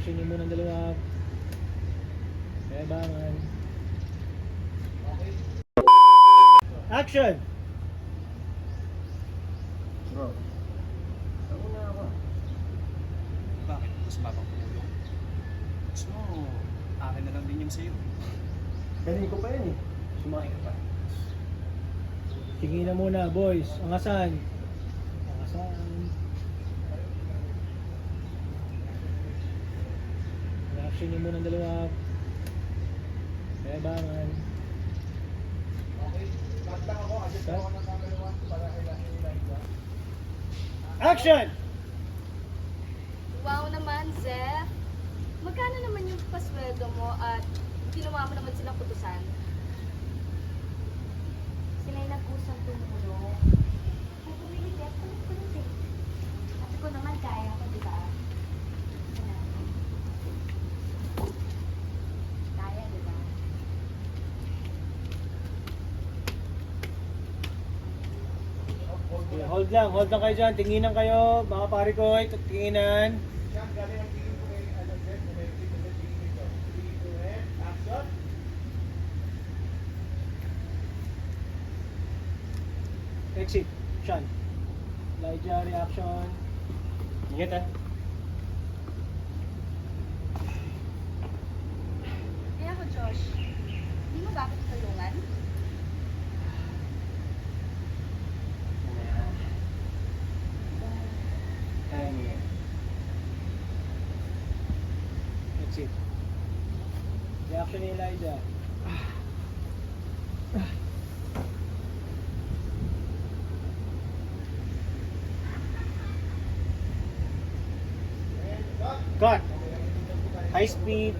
Reaction niyo muna ng dalawa. Bebangan. Action! Bro, ako na ako. Bakit? Mas mabang tulong? Gusto mo, akin na lang din yung sa'yo. Kanina ko pa yan eh. Sumakay ka pa. Tingin na muna, boys. Angasan. Angasan. Reaction niyo muna ng dalawa. Bebangan. Action! Wow naman, Zef. Magkano naman yung pasweldo mo at ginawa mo naman silang kutusan? Sila yung nag-usang tumulong. Kung pumili, Zef, kulit-kulit eh. At ko naman kaya ko, di ba? Kaya, di ba? Okay, hold lang kayo dyan. Tinginan kayo, mga pare ko. Tinginan. Exit. Sean. Elijah, reaction. Ingat ah. Kaya ako, Josh. Hindi mo ba ako tutulungan? Kaya mo yan. Exit. Reaction ni Elijah. Cut. High speed.